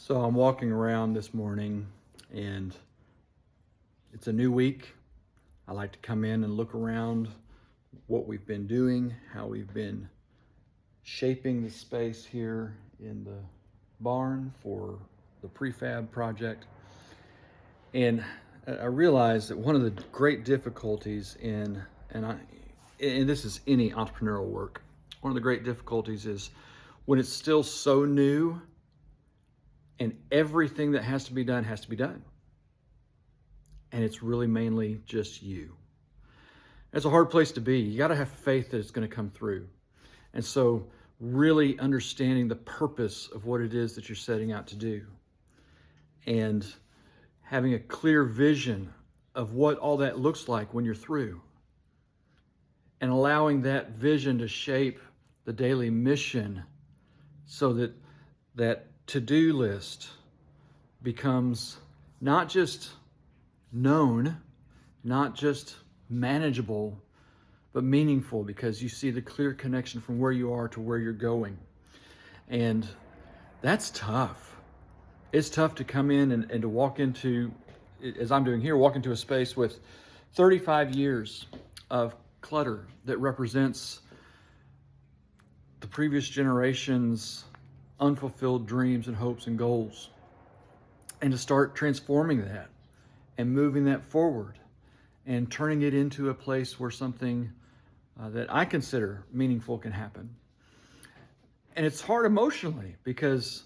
So I'm walking around this morning and it's a new week. I like to come in and look around what we've been doing, how we've been shaping the space here in the barn for the prefab project. And I realized that one of the great difficulties and this is any entrepreneurial work, one of the great difficulties is when it's still so new and everything that has to be done has to be done. And it's really mainly just you. It's a hard place to be. You got to have faith that it's going to come through. And so really understanding the purpose of what it is that you're setting out to do and having a clear vision of what all that looks like when you're through and allowing that vision to shape the daily mission so that that to-do list becomes not just known, not just manageable, but meaningful because you see the clear connection from where you are to where you're going. And that's tough. It's tough to come in and to walk into, as I'm doing here, walk into a space with 35 years of clutter that represents the previous generation's unfulfilled dreams and hopes and goals, and to start transforming that and moving that forward and turning it into a place where something that I consider meaningful can happen. And it's hard emotionally because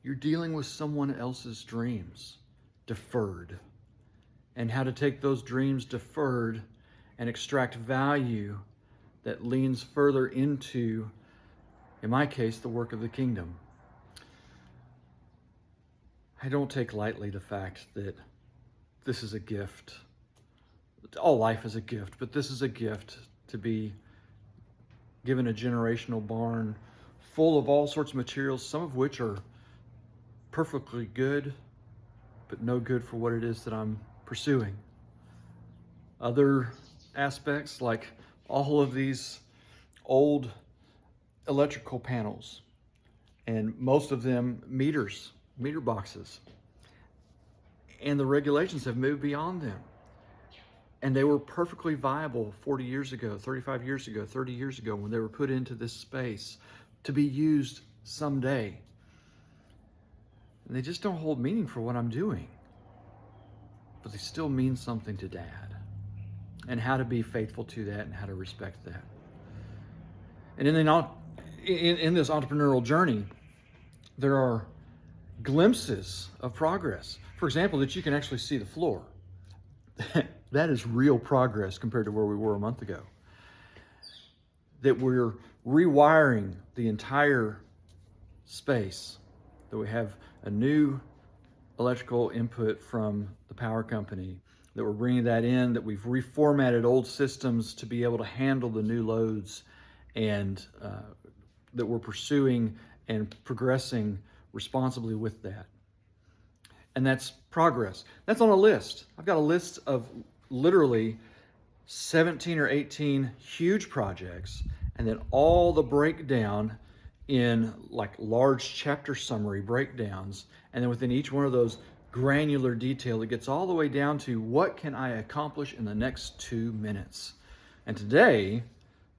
you're dealing with someone else's dreams deferred, and how to take those dreams deferred and extract value that leans further into, in my case, the work of the kingdom. I don't take lightly the fact that this is a gift. All life is a gift, but this is a gift to be given a generational barn full of all sorts of materials, some of which are perfectly good, but no good for what it is that I'm pursuing. Other aspects, like all of these old electrical panels, and most of them meter boxes. And the regulations have moved beyond them. And they were perfectly viable 40 years ago, 35 years ago, 30 years ago when they were put into this space to be used someday. And they just don't hold meaning for what I'm doing. But they still mean something to Dad. And how to be faithful to that and how to respect that. And in this entrepreneurial journey, there are glimpses of progress. For example, that you can actually see the floor. That is real progress compared to where we were a month ago. That we're rewiring the entire space, that we have a new electrical input from the power company, that we're bringing that in, that we've reformatted old systems to be able to handle the new loads, and that we're pursuing and progressing responsibly with that. And that's progress. That's on a list. I've got a list of literally 17 or 18 huge projects, and then all the breakdown in like large chapter summary breakdowns. And then within each one of those, granular detail that gets all the way down to what can I accomplish in the next 2 minutes. And today,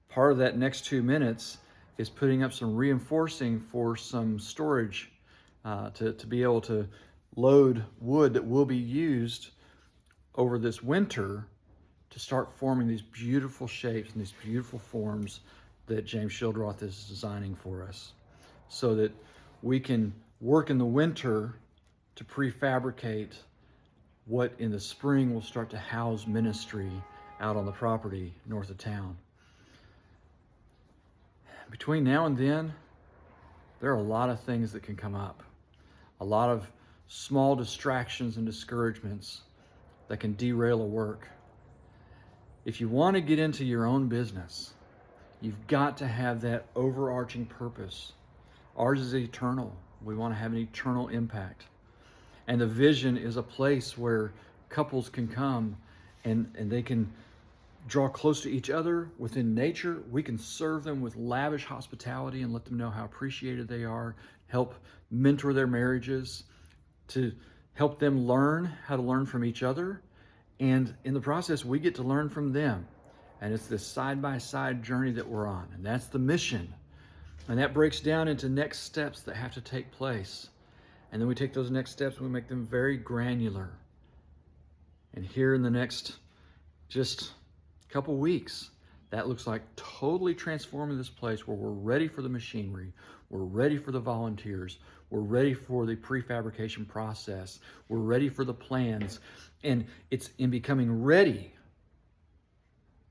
part of that next 2 minutes is putting up some reinforcing for some storage to be able to load wood that will be used over this winter to start forming these beautiful shapes and these beautiful forms that James Schildroth is designing for us, so that we can work in the winter to prefabricate what in the spring will start to house ministry out on the property north of town. Between now and then, there are a lot of things that can come up. A lot of small distractions and discouragements that can derail a work. If you want to get into your own business, you've got to have that overarching purpose. Ours is eternal. We want to have an eternal impact. And the vision is a place where couples can come and they can draw close to each other within nature. We can serve them with lavish hospitality and let them know how appreciated they are, help mentor their marriages, to help them learn how to learn from each other. And in the process, we get to learn from them. And it's this side-by-side journey that we're on. And that's the mission. And that breaks down into next steps that have to take place. And then we take those next steps and we make them very granular. And here in the next just couple weeks, that looks like totally transforming this place where we're ready for the machinery, we're ready for the volunteers, we're ready for the prefabrication process, we're ready for the plans, and it's in becoming ready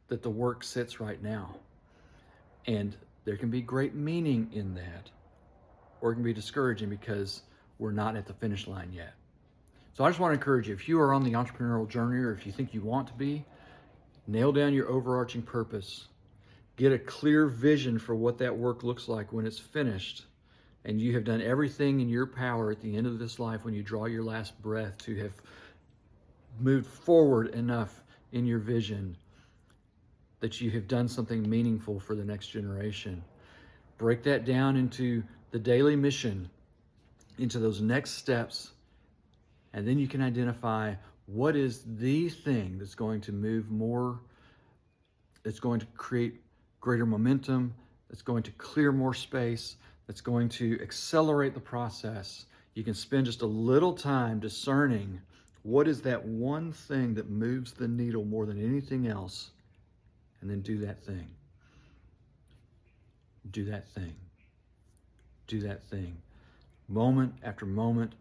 that the work sits right now. And there can be great meaning in that, or it can be discouraging because we're not at the finish line yet. So I just want to encourage you, if you are on the entrepreneurial journey, or if you think you want to be, nail down your overarching purpose. Get a clear vision for what that work looks like when it's finished. And you have done everything in your power at the end of this life when you draw your last breath to have moved forward enough in your vision that you have done something meaningful for the next generation. Break that down into the daily mission, into those next steps, and then you can identify what is the thing that's going to move more, that's going to create greater momentum, that's going to clear more space, that's going to accelerate the process. You can spend just a little time discerning what is that one thing that moves the needle more than anything else, and then do that thing. Do that thing. Do that thing. Moment after moment,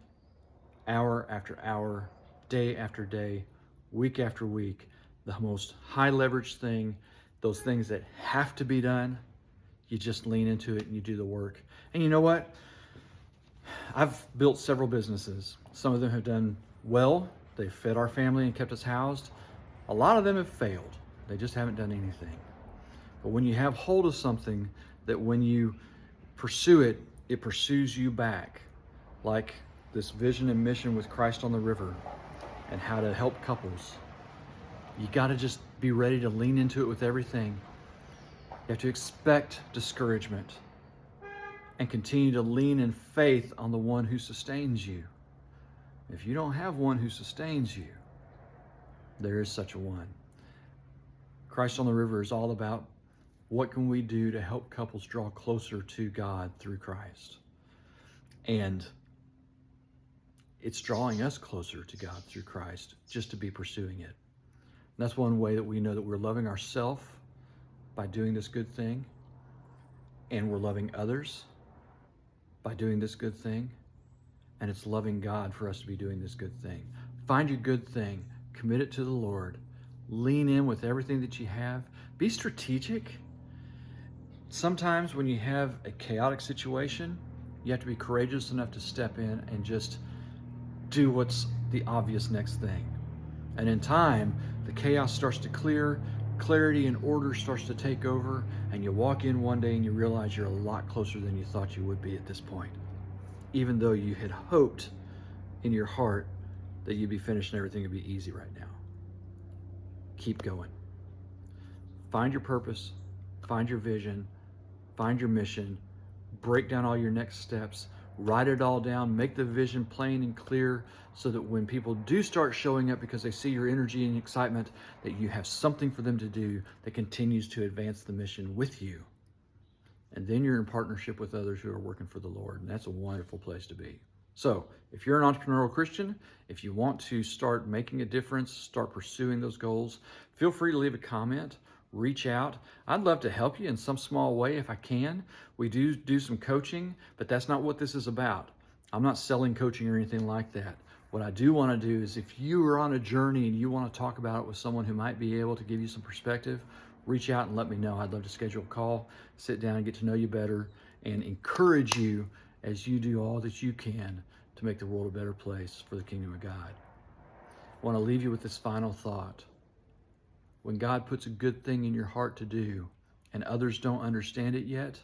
hour after hour, day after day, week after week, the most high leverage thing, those things that have to be done, you just lean into it and you do the work. And you know what? I've built several businesses. Some of them have done well. They've fed our family and kept us housed. A lot of them have failed. They just haven't done anything. But when you have hold of something, that when you pursue it, it pursues you back. Like this vision and mission with Christ on the River and how to help couples. You got to just be ready to lean into it with everything. You have to expect discouragement and continue to lean in faith on the one who sustains you. If you don't have one who sustains you, there is such a one. Christ on the River is all about what can we do to help couples draw closer to God through Christ. And it's drawing us closer to God through Christ just to be pursuing it. And that's one way that we know that we're loving ourselves by doing this good thing, and we're loving others by doing this good thing, and it's loving God for us to be doing this good thing. Find your good thing, commit it to the Lord, lean in with everything that you have, be strategic. Sometimes when you have a chaotic situation, you have to be courageous enough to step in and just do what's the obvious next thing. And in time, the chaos starts to clear, clarity and order starts to take over, and you walk in one day and you realize you're a lot closer than you thought you would be at this point, even though you had hoped in your heart that you'd be finished and everything would be easy right now. Keep going. Find your purpose, find your vision, find your mission, break down all your next steps, write it all down, make the vision plain and clear so that when people do start showing up because they see your energy and excitement, that you have something for them to do that continues to advance the mission with you. And then you're in partnership with others who are working for the Lord, and that's a wonderful place to be. So if you're an entrepreneurial Christian, if you want to start making a difference, start pursuing those goals, feel free to leave a comment. Reach out. I'd love to help you in some small way if I can. We do some coaching, but that's not what this is about. I'm not selling coaching or anything like that. What I do want to do is if you are on a journey and you want to talk about it with someone who might be able to give you some perspective, reach out and let me know. I'd love to schedule a call, sit down and get to know you better, and encourage you as you do all that you can to make the world a better place for the kingdom of God. I want to leave you with this final thought. When God puts a good thing in your heart to do and others don't understand it yet,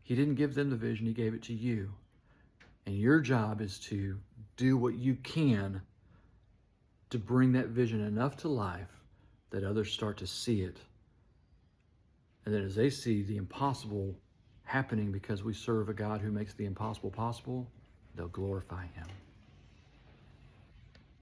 He didn't give them the vision, He gave it to you. And your job is to do what you can to bring that vision enough to life that others start to see it. And then as they see the impossible happening because we serve a God who makes the impossible possible, they'll glorify Him.